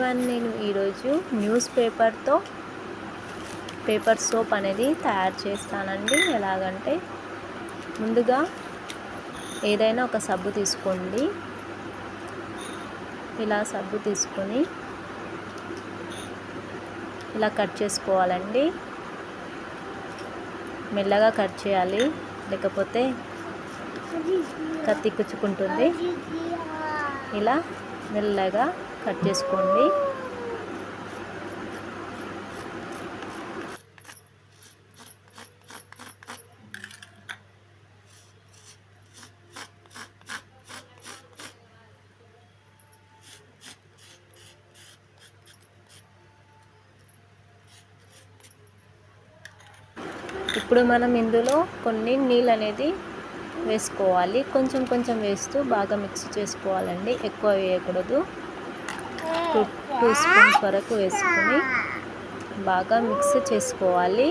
Everyone, నేను ఈరోజు news పేపర్తో పేపర్ సోప్ అనేది తయారు చేస్తానండి. ఎలాగంటే ముందుగా ఏదైనా ఒక సబ్బు తీసుకోండి. ఇలా సబ్బు తీసుకొని ఇలా కట్ చేసుకోవాలండి. మెల్లగా కట్ చేయాలి, లేకపోతే కత్తి కుచ్చుకుంటుంది. ఇలా మెల్లగా కట్ చేసుకోండి. ఇప్పుడు మనం ఇందులో కొన్ని నీళ్ళు అనేది వేసుకోవాలి. కొంచెం కొంచెం వేస్తూ బాగా మిక్స్ చేసుకోవాలండి. ఎక్కువ వేయకూడదు. 2 స్పూన్స్ వరకు వేసుకొని బాగా మిక్స్ చేసుకోవాలి.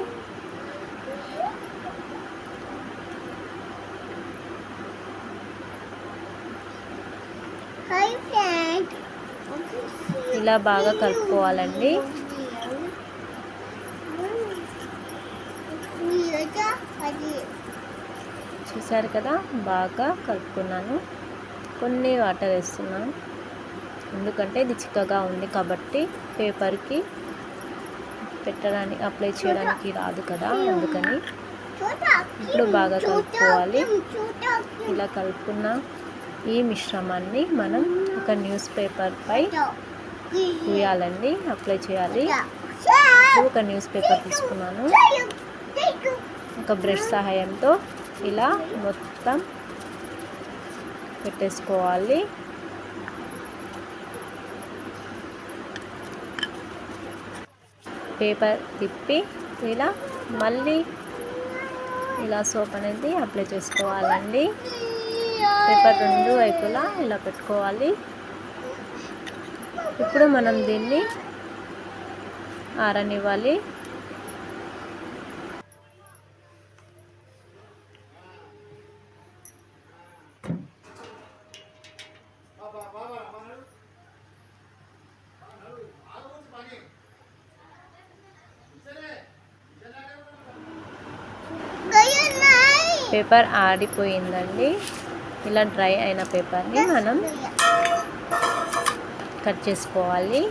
ఇలా బాగా కలుపుకోవాలండి. చూసారు కదా, బాగా కలుపుకున్నాను. కొన్ని వాటర్ వేస్తున్నాను, ఎందుకంటే ఇది చిక్కగా ఉంది కాబట్టి పేపర్కి పెట్టడానికి అప్లై చేయడానికి రాదు కదా, అందుకని. ఇప్పుడు బాగా కలుపుకోవాలి. ఇలా కలుపుకున్న ఈ మిశ్రమాన్ని మనం ఒక న్యూస్ పేపర్పై పూయాలండి, అప్లై చేయాలి. ఒక న్యూస్ పేపర్ తీసుకున్నాను. ఒక బ్రష్ సహాయంతో ఇలా మొత్తం పెట్టేసుకోవాలి. పేపర్ తిప్పి ఇలా మళ్ళీ ఇలా సోప్ అనేది అప్లై చేసుకోవాలండి. పేపర్ 2 వైపులా ఇలా పెట్టుకోవాలి. ఇప్పుడు మనం దీన్ని ఆరనివ్వాలి. పేపర్ ఆడిపోయిందండి. ఇలా డ్రై అయిన పేపర్ని మనం కట్ చేసుకోవాలి.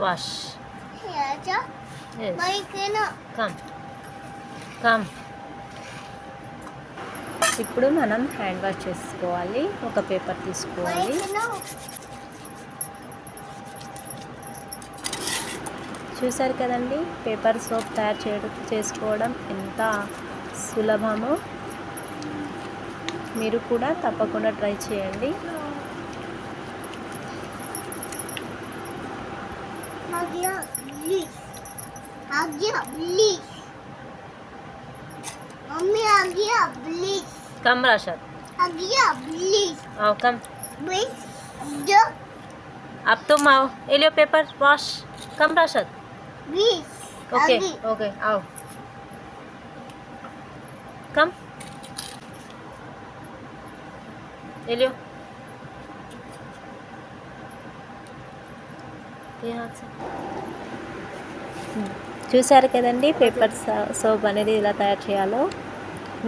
Wash. Yes. Come. ఇప్పుడు మనం హ్యాండ్ వాష్ చేసుకోవాలి. ఒక పేపర్ తీసుకోవాలి. చూసారు కదండి, పేపర్ సోప్ తయారు చేసుకోవడం ఎంత సులభమో. మీరు కూడా తప్పకుండా ట్రై చేయండి. Mommy, please. Come, Rashad. Please. Oh, come. Please. Up to आओ. Elio paper wash. Come, Rashad. Please. Okay. Okay. आओ. Come. Elio. చూసారు కదండి, పేపర్ సోప్ అనేది ఇలా తయారు చేయాలో.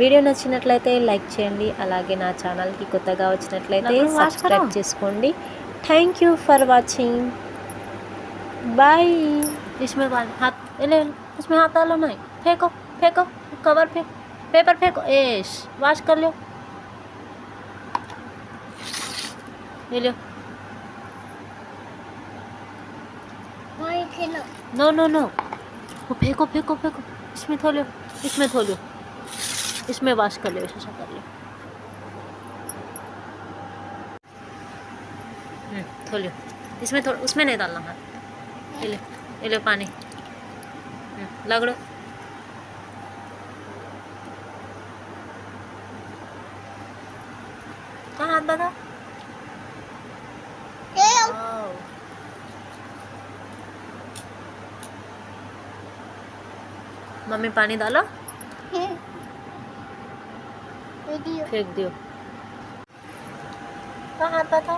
వీడియో నచ్చినట్లయితే లైక్ చేయండి. అలాగే నా ఛానల్కి కొత్తగా వచ్చినట్లయితే సబ్స్క్రైబ్ చేసుకోండి. Thank you for watching. Bye. इसमें हाथ इसमें हाथ डालो नहीं, फेंको कवर फेंक, पेपर फेंको. एश वॉश कर लो. ले लो. भाई खेलो नो नो नो, वो फेंको फेंको फेंको, इसमें धो लो, इसमें धो लो, इसमें वॉश कर लो, ऐसा कर लो। धो लो, इसमें थोड़ा, उसमें नहीं डालना हाथ। ये लो पानी, लगड़ो। कहाँ हाथ बता? मम्मी पानी डालो, वीडियो फेंक दियो। कहाँ हाथ बता?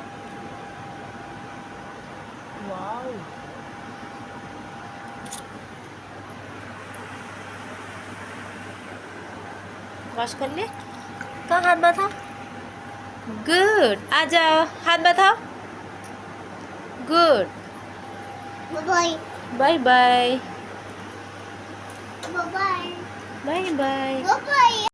वाओ, वॉश कर ले। कहाँ हाथ बता? गुड, आ जाओ, हाथ बताओ। Good, bye bye bye, bye bye bye. Bye